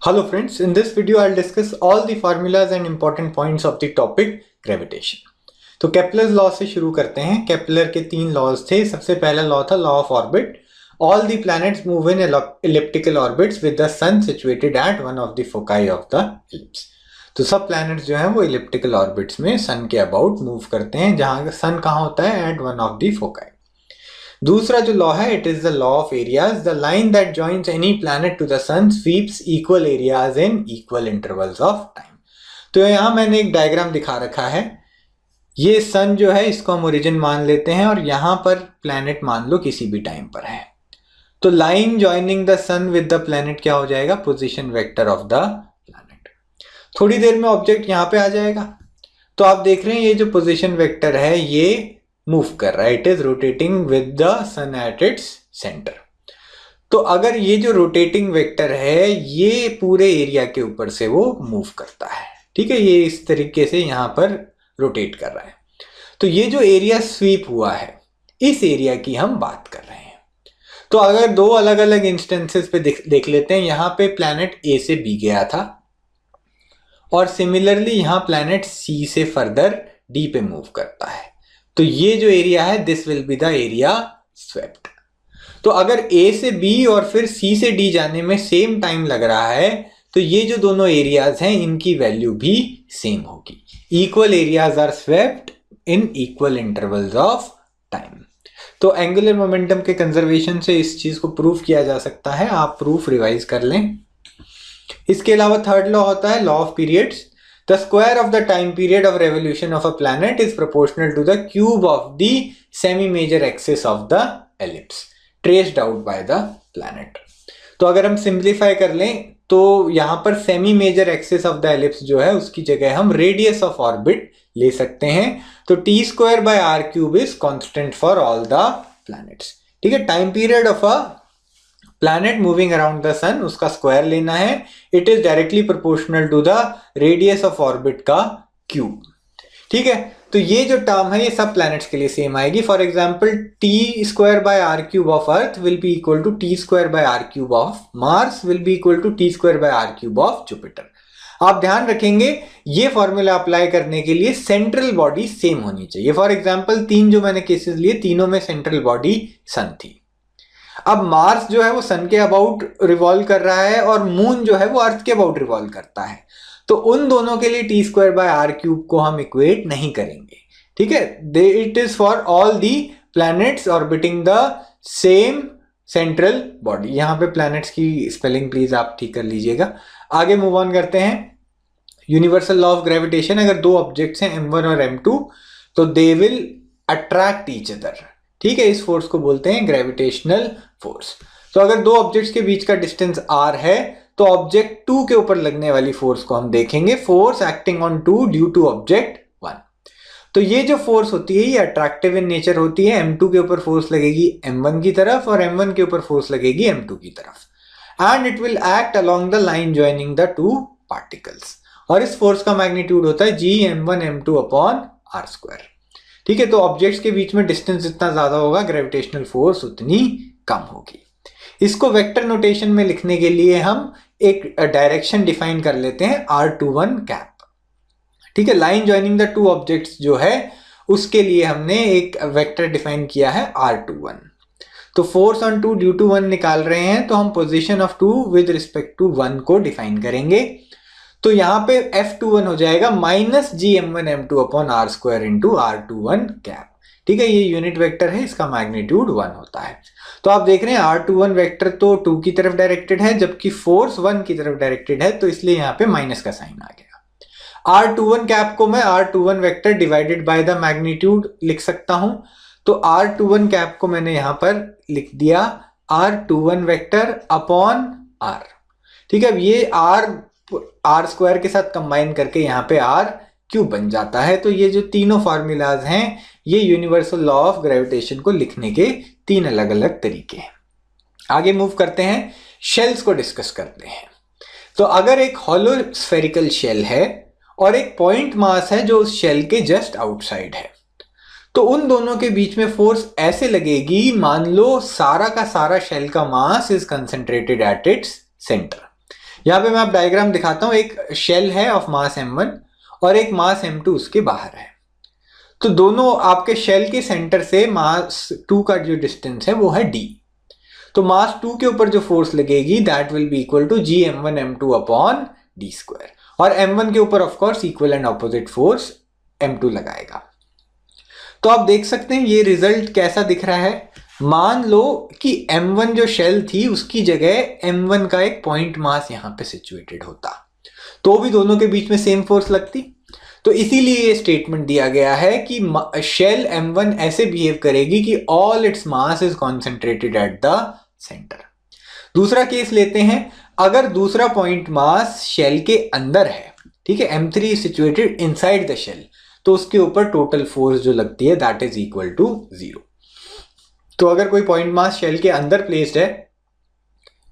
Hello friends, in this video I'll discuss all the formulas and important points of the topic gravitation. तो Kepler's law से शुरू करते हैं। Kepler के तीन लॉज थे। सबसे पहला लॉ था law of orbit. All the planets move in elliptical orbits with the sun situated at one of the foci of the ellipse। तो सब प्लैनेट्स जो हैं वो इलिप्टिकल ऑर्बिट्स में सन के अबाउट मूव करते हैं, जहां सन कहाँ होता है, at one of the foci. दूसरा जो लॉ है, it is the law of areas. The line that joins any planet to the sun sweeps equal areas in equal intervals of time. तो यहां मैंने एक डायग्राम दिखा रखा है। ये सन जो है इसको हम ओरिजिन मान लेते हैं और यहां पर प्लैनेट मान लो किसी भी टाइम पर है। तो line joining the sun with the planet क्या हो जाएगा, position vector of the planet. थोड़ी देर में ऑब्जेक्ट यहां पे आ जाएगा। तो आप देख रहे हैं ये जो पोजीशन वेक्टर है ये मूव कर रहा है, it is rotating with the sun at its centre. तो अगर ये जो रोटेटिंग वेक्टर है ये पूरे एरिया के ऊपर से वो मूव करता है, ठीक है, ये इस तरीके से यहां पर रोटेट कर रहा है। तो ये जो एरिया स्वीप हुआ है इस एरिया की हम बात कर रहे हैं। तो अगर दो अलग अलग इंस्टेंसेस पे देख लेते हैं, यहां पे प्लैनेट ए से बी गया था और सिमिलरली यहां प्लैनेट सी से फर्दर डी पे मूव करता है। तो ये जो एरिया है this will be the area swept. तो अगर ए से बी और फिर सी से डी जाने में सेम टाइम लग रहा है तो ये जो दोनों एरियाज हैं इनकी वैल्यू भी सेम होगी। Equal areas are swept in equal intervals of time. तो एंगुलर मोमेंटम के कंजर्वेशन से इस चीज को प्रूव किया जा सकता है, आप प्रूफ रिवाइज कर लें। इसके अलावा थर्ड लॉ होता है law of periods. The square of the time period of revolution of a planet is proportional to the cube of the semi-major axis of the ellipse traced out by the planet। तो अगर हम simplify कर लें तो यहां पर semi major axis of the ellipse जो है उसकी जगह हम रेडियस ऑफ ऑर्बिट ले सकते हैं। तो T square by R cube is constant for all the planets, ठीक है। Time period of a planet moving around the sun उसका स्क्वायर लेना है। It is directly proportional to the radius of orbit का क्यूब, ठीक है। तो ये जो टर्म है ये सब प्लैनेट्स के लिए सेम आएगी। For example T square by R cube of earth will be equal to T square by R cube of Mars will be equal to T square by R cube of Jupiter. आप ध्यान रखेंगे ये formula apply करने के लिए central body same होनी चाहिए। For example तीन जो मैंने केसेस लिए तीनों में सेंट्रल बॉडी सन थी। अब मार्स जो है वो सन के अबाउट रिवॉल्व कर रहा है और मून जो है वो अर्थ के अबाउट रिवॉल्व करता है। तो उन दोनों के लिए T square by R cube को हम इक्वेट नहीं करेंगे, ठीक है। It is for all the planets orbiting the same central body. यहां पे प्लैनेट्स की स्पेलिंग प्लीज आप ठीक कर लीजिएगा। आगे मूव ऑन करते हैं। यूनिवर्सल लॉ ऑफ ग्रेविटेशन, अगर दो ऑब्जेक्ट्स हैं m1 और m2 तो they will attract each other, ठीक है। इस फोर्स को बोलते हैं ग्रेविटेशनल फोर्स। तो अगर दो ऑब्जेक्ट्स के बीच का डिस्टेंस r है तो ऑब्जेक्ट 2 के ऊपर लगने वाली फोर्स को हम देखेंगे, force acting on 2 due to object 1। तो ये जो फोर्स होती है ये अट्रैक्टिव इन नेचर होती है। m2 के ऊपर फोर्स लगेगी m1 की तरफ और m1 के ऊपर फोर्स लगेगी m2 की तरफ and it will act along the line joining the two particles. और इस फोर्स का मैग्नीट्यूड होता है g m1 m2 upon r square, ठीक है। तो ऑब्जेक्ट्स के बीच में डिस्टेंस जितना ज्यादा होगा ग्रेविटेशनल फोर्स उतनी कम होगी। इसको वेक्टर नोटेशन में लिखने के लिए हम एक डायरेक्शन डिफाइन कर लेते हैं r21 कैप, ठीक है। Line joining the two objects जो है उसके लिए हमने एक वेक्टर डिफाइन किया है r21। तो फोर्स ऑन 2 ड्यू टू 1 निकाल रहे हैं तो हम position of 2 with respect to 1 को डिफाइन करेंगे। तो यहां पे F21 हो जाएगा minus G m1 m2 upon r square into r21 cap, ठीक है। ये यूनिट वेक्टर है, इसका मैग्नीट्यूड 1 होता है। तो आप देख रहे हैं r21 वेक्टर तो 2 की तरफ डायरेक्टेड है जबकि फोर्स 1 की तरफ डायरेक्टेड है, तो इसलिए यहाँ पे माइनस का साइन आ गया। r21 कैप को मैं r21 vector divided by the magnitude लिख सकता हूं। तो r21 कैप को मैंने यहां पर लिख दिया r21 वेक्टर अपॉन r, ठीक है। ये r स्क्वायर के साथ कंबाइन करके यहाँ पे r क्यूब बन जाता है। तो ये जो तीनों फार्मूलाज हैं ये यूनिवर्सल लॉ ऑफ ग्रेविटेशन को लिखने के तीन अलग अलग तरीके हैं। आगे मूव करते हैं, शेल्स को डिस्कस करते हैं। तो अगर एक हॉलो स्फेरिकल शेल है और एक पॉइंट मास है जो उस शेल के जस्ट आउटसाइड है तो उन दोनों के बीच में फोर्स ऐसे लगेगी मान लो सारा का सारा शेल का mass is concentrated eight its centre. यहाँ पे मैं आप डायग्राम दिखाता हूँ, एक शेल है ऑफ मास m1 और एक मास m2 उसके बाहर है। तो दोनों आपके शेल के सेंटर से मास 2 का जो डिस्टेंस है वो है d। तो मास 2 के ऊपर जो फोर्स लगेगी that will be equal to G m1 m2 upon d square, और m1 के ऊपर of course equal and opposite force m2 लगाएगा। तो आप देख सकते हैं ये रिजल्ट कैसा दिख रहा है। मान लो कि m1 जो शेल थी उसकी जगह m1 का एक पॉइंट मास यहां पे सिचुएटेड होता, तो भी दोनों के बीच में सेम फोर्स लगती। तो इसीलिए ये स्टेटमेंट दिया गया है कि शेल m1 ऐसे बिहेव करेगी कि all its mass is concentrated at the centre. दूसरा केस लेते हैं, अगर दूसरा पॉइंट मास शेल के अंदर है, ठीक है, m3 situated inside the shell, तो उसके ऊपर टोटल फोर्स जो लगती है दैट इज इक्वल टू 0। तो अगर कोई पॉइंट मास शेल के अंदर प्लेस्ड है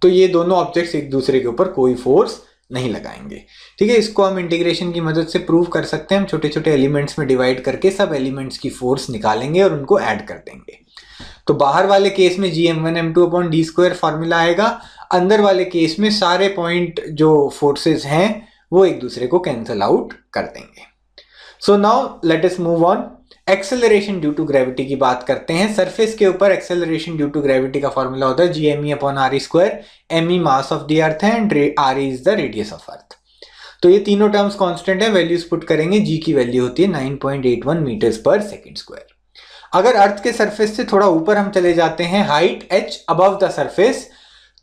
तो ये दोनों ऑब्जेक्ट्स एक दूसरे के ऊपर कोई फोर्स नहीं लगाएंगे, ठीक है। इसको हम इंटीग्रेशन की मदद से प्रूव कर सकते हैं। हम छोटे छोटे एलिमेंट्स में डिवाइड करके सब एलिमेंट्स की फोर्स निकालेंगे और उनको ऐड कर देंगे। तो बाहर वाले केस में जी m1 m2 upon D square formula आएगा, अंदर वाले केस में सारे पॉइंट जो फोर्सेस हैं वो एक दूसरे को कैंसल आउट कर देंगे। So now let us move on. Acceleration due to gravity की बात करते हैं। सरफेस के ऊपर एक्सेलरेशन ड्यू टू ग्रेविटी का फॉर्मूला होता है GME upon R square. ME mass of the earth है and R is the radius of earth. तो ये तीनों टर्म्स कांस्टेंट है, वैल्यूज पुट करेंगे। जी की वैल्यू होती है 9.81 मीटर्स पर सेकेंड स्क्वायर। अगर अर्थ के सरफेस से थोड़ा ऊपर हम चले जाते हैं, height h above the surface,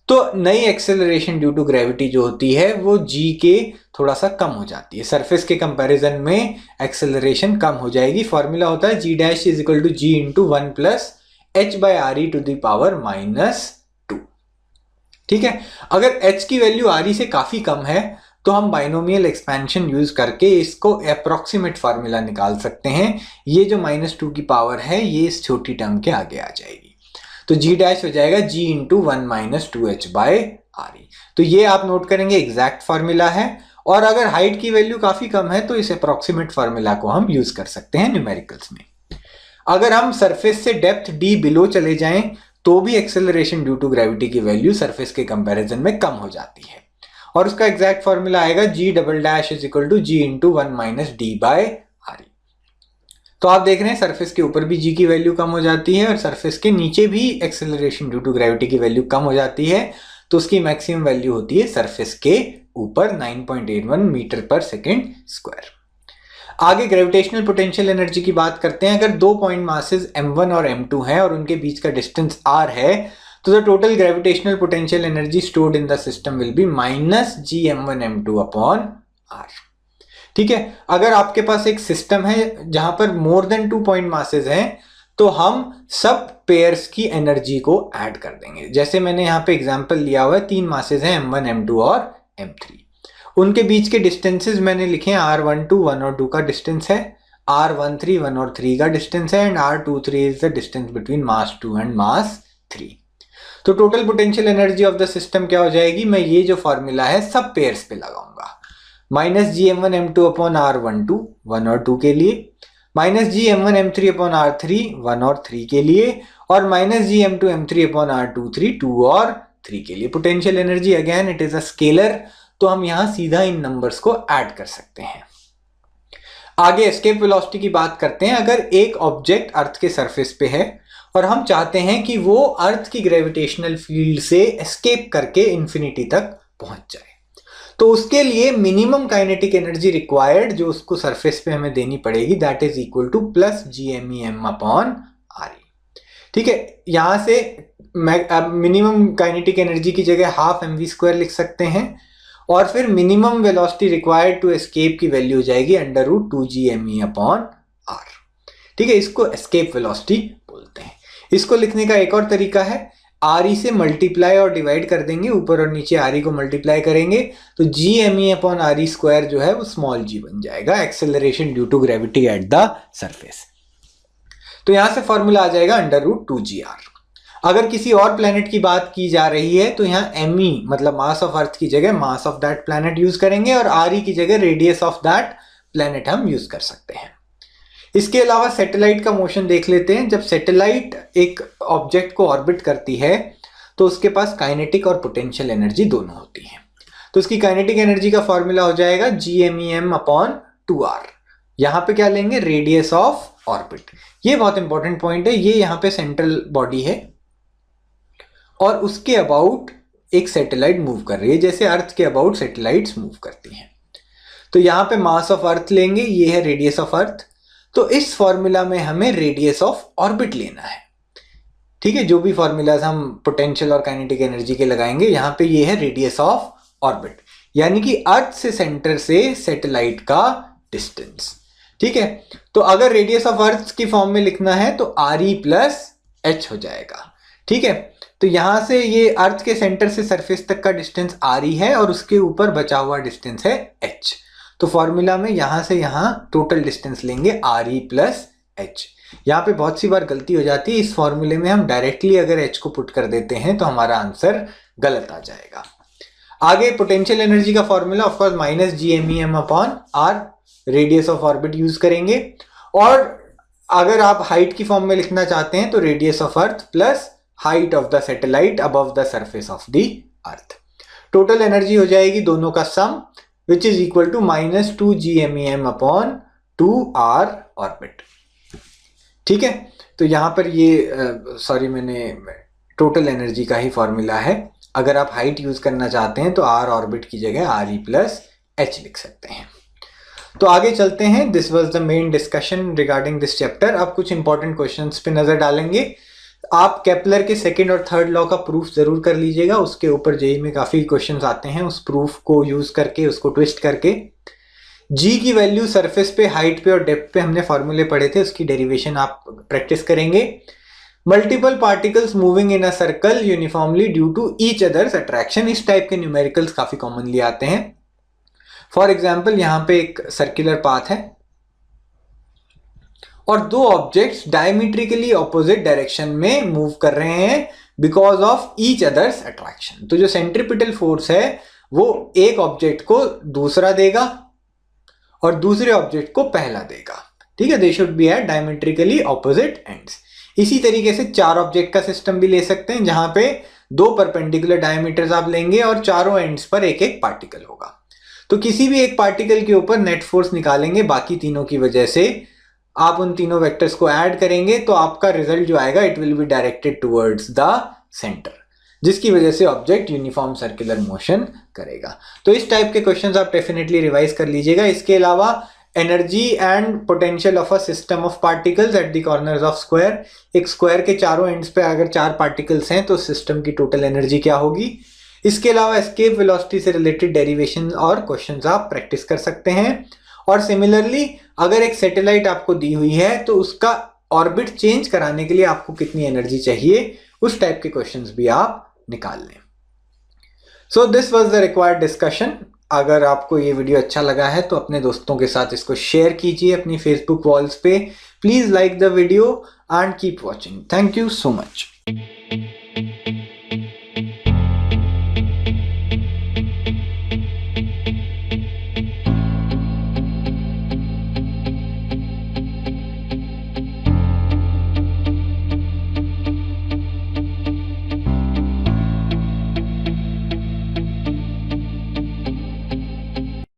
तो नई एक्सेलरेशन ड्यू टू ग्रेविटी जो होती है वो g के थोड़ा सा कम हो जाती है। सरफेस के कंपैरिजन में एक्सेलरेशन कम हो जाएगी। फॉर्मूला होता है g dash is equal to g into 1 plus h by R E to the power -2। ठीक है, अगर h की वैल्यू आर ई से काफी कम है तो हम बाइनोमियल एक्सपेंशन यूज करके इसको अप्रोक्सीमेट फार्मूला निकाल सकते हैं। ये जो -2 की पावर है ये इस छोटी टर्म के आगे आ जाएगी, तो g डैश हो जाएगा g into 1 minus 2h by R E. तो ये आप नोट करेंगे एग्जैक्ट फार्मूला है। और अगर हाइट की वैल्यू काफी कम है तो इस अप्रोक्सीमेट फार्मूला को हम यूज कर सकते हैं न्यूमेरिकल्स में। अगर हम सरफेस से डेप्थ d बिलो चले जाएं तो भी एक्सेलरेशन ड्यू टू ग्रेविटी की वैल्यू सरफेस के कंपैरिजन में कम हो जाती है, और उसका एग्जैक्ट फॉर्मूला आएगा g double dash is equal to g into 1 minus D by R E. तो आप देख रहे हैं सरफेस के ऊपर भी g की वैल्यू कम हो जाती है और सरफेस के नीचे भी एक्सेलरेशन ड्यू टू ग्रेविटी की वैल्यू कम हो जाती है, तो उसकी मैक्सिमम वैल्यू होती है सरफेस के ऊपर 9.81 मीटर पर सेकेंड स्क्वायर। आगे ग्रेविटेशनल पोटेंशियल एनर्जी की बात करते हैं। अगर दो पॉइंट मासेस m1 और m2 हैं और उनके बीच का डिस्टेंस r है, तो the total gravitational potential energy stored in the system will be minus G m1 m2 upon r। ठीक है, अगर आपके पास एक सिस्टम है जहां पर मोर देन 2 पॉइंट मासेस हैं तो हम सब पेयर्स की एनर्जी को ऐड कर देंगे। जैसे मैंने यहाँ पे एग्जांपल लिया हुआ है, 3 मासेस हैं m1 m2 और m3, उनके बीच के डिस्टेंसेस मैंने लिखे हैं r12 1 और 2 का डिस्टेंस है, r13 1 और 3 का डिस्टेंस है, and r23 is the distance between mass 2 and mass 3। तो total potential energy of the system क्या हो जाएगी, मैं ये जो फॉर्मूला है सब पेयर्स पे लगाऊंगा। Minus G m1 m2 upon r12 1 और 2 के लिए, minus G m1 m3 upon r3 1 और 3 के लिए, और माइनस जी m2 m3 अपॉन r23 2 और 3 के लिए। Potential energy again it is a scalar, तो हम यहां सीधा इन नंबर्स को ऐड कर सकते हैं। आगे एस्केप वेलोसिटी की बात करते हैं। अगर एक ऑब्जेक्ट अर्थ के सरफेस पे है और हम चाहते हैं कि वो अर्थ की ग्रेविटेशनल फील्ड से एस्केप करके इंफिनिटी तक पहुंच जाए, तो उसके लिए मिनिमम काइनेटिक एनर्जी रिक्वायर्ड जो उसको सरफेस पे हमें देनी पड़ेगी that is equal two plus GMEM upon RE। ठीक है, यहां से मिनिमम काइनेटिक एनर्जी की जगह हाफ mv² लिख सकते हैं, और फिर minimum velocity required to escape की वैल्यू हो जाएगी √2GME अपॉन R। ठीक है, इसको एस्केप वेलोसिटी बोलते हैं। इसको लिखने का एक और तरीका है, RE से मल्टीप्लाई और डिवाइड कर देंगे, ऊपर और नीचे RE को मल्टीप्लाई करेंगे तो GME अपॉन RE स्क्वायर जो है वो स्मॉल g बन जाएगा, acceleration due to gravity at the surface. तो यहां से फॉर्मूला आ जाएगा √2gr। अगर किसी और प्लेनेट की बात की जा रही है तो यहाँ ME मतलब मास ऑफ अर्थ की जगह mass of that planet use करेंगे, और RE की जगह रेडियस ऑफ दैट प्लेनेट हम यूज कर सकते हैं। इसके अलावा सैटेलाइट का मोशन देख लेते हैं। जब सैटेलाइट एक ऑब्जेक्ट को ऑर्बिट करती है तो उसके पास काइनेटिक और पोटेंशियल एनर्जी दोनों होती है। तो उसकी काइनेटिक एनर्जी का फॉर्मूला हो जाएगा GMEM/2r। यहां पे क्या लेंगे, रेडियस ऑफ ऑर्बिट। ये बहुत इंपॉर्टेंट पॉइंट है। ये यहां पे सेंट्रल बॉडी है और उसके अबाउट एक सैटेलाइट मूव कर रही है, जैसे अर्थ के अबाउट सैटेलाइट्स मूव करती हैं। तो यहां पे मास ऑफ अर्थ लेंगे, ये है रेडियस ऑफ अर्थ। तो इस फॉर्मूला में हमें रेडियस ऑफ ऑर्बिट लेना है। ठीक है, जो भी फॉर्मूलाज हम पोटेंशियल और काइनेटिक एनर्जी के लगाएंगे, यहां पे ये है रेडियस ऑफ ऑर्बिट, यानी कि अर्थ से सेंटर से सैटेलाइट का डिस्टेंस। ठीक है, तो अगर रेडियस ऑफ अर्थ की फॉर्म में लिखना है तो RE+H हो जाएगा। ठीक है, तो यहां से ये अर्थ के सेंटर से सरफेस तक का डिस्टेंस RE है और उसके ऊपर बचा हुआ डिस्टेंस है H। तो फॉर्मूला में यहां से यहां टोटल डिस्टेंस लेंगे RE+H। यहाँ पे बहुत सी बार गलती हो जाती है, इस फॉर्मूले में हम डायरेक्टली अगर H को पुट कर देते हैं तो हमारा आंसर गलत आ जाएगा। आगे पोटेंशियल एनर्जी का formula of course -GMEM/r, radius of orbit use करेंगे। और अगर आप हाइट की फॉर्म में लिखना चाहते हैं तो radius of earth plus height of the satellite above the surface of the earth. Total energy हो जाएगी दोनों का sum, which is equal to -2 GMEM/2r orbit. ठीक है, तो यहां पर ये मैंने टोटल एनर्जी का ही फॉर्मूला है। अगर आप हाइट यूज करना चाहते हैं तो r ऑर्बिट की जगह RE+H लिख सकते हैं। तो आगे चलते हैं। This was the main discussion regarding this chapter. अब कुछ इंपॉर्टेंट क्वेश्चंस पे नजर डालेंगे। आप केपलर के सेकंड और थर्ड लॉ का प्रूफ जरूर कर लीजिएगा, उसके ऊपर जेईई में काफी क्वेश्चंस आते हैं। उस प्रूफ को यूज करके, उसको ट्विस्ट करके जी की वैल्यू सरफेस पे, हाइट पे और डेप्थ पे हमने फॉर्मूले पढ़े थे, उसकी डेरिवेशन आप प्रैक्टिस करेंगे। Multiple particles moving in a circle uniformly due to each others attraction, इस टाइप के न्यूमेरिकल्स काफी कॉमनली आते हैं। फॉर एग्जाम्पल यहां पे एक सर्कुलर पाथ है और दो ऑब्जेक्ट्स डायमीट्रिकली ऑपोजिट डायरेक्शन में मूव कर रहे हैं because of each others attraction. तो जो सेंट्रीपिटल फोर्स है वो एक ऑब्जेक्ट को दूसरा देगा और दूसरे ऑब्जेक्ट को पहला देगा। ठीक है, they should be at diametrically opposite ends. इसी तरीके से चार ऑब्जेक्ट का सिस्टम भी ले सकते हैं, जहां पे दो परपेंडिकुलर डायमीटर्स आप लेंगे और चारों एंड्स पर एक एक पार्टिकल होगा। तो किसी भी एक पार्टिकल के ऊपर नेट फोर्स निकालेंगे बाकी तीनों की वजह से, आप उन तीनों वेक्टर्स को ऐड करेंगे तो आपका रिजल्ट जो आएगा it will be directed towards the centre, जिसकी वजह से ऑब्जेक्ट यूनिफॉर्म सर्कुलर मोशन करेगा। तो इस टाइप के क्वेश्चंस आप डेफिनेटली रिवाइज कर लीजिएगा। इसके अलावा energy and potential of a system of particles at the corners of square, एक स्क्वायर के चारों एंड्स पे अगर चार पार्टिकल्स हैं तो सिस्टम की टोटल एनर्जी क्या होगी। इसके अलावा एस्केप वेलोसिटी से रिलेटेड डेरिवेशन और क्वेश्चंस आप प्रैक्टिस कर सकते हैं। और सिमिलरली अगर एक सैटेलाइट आपको दी हुई है तो उसका ऑर्बिट चेंज कराने के लिए आपको कितनी एनर्जी चाहिए, उस टाइप के क्वेश्चंस भी आप निकाल लें। So this was the required discussion. अगर आपको ये वीडियो अच्छा लगा है तो अपने दोस्तों के साथ इसको शेयर कीजिए अपनी फेसबुक वॉल्स पे। Please like the video and keep watching. Thank you so much.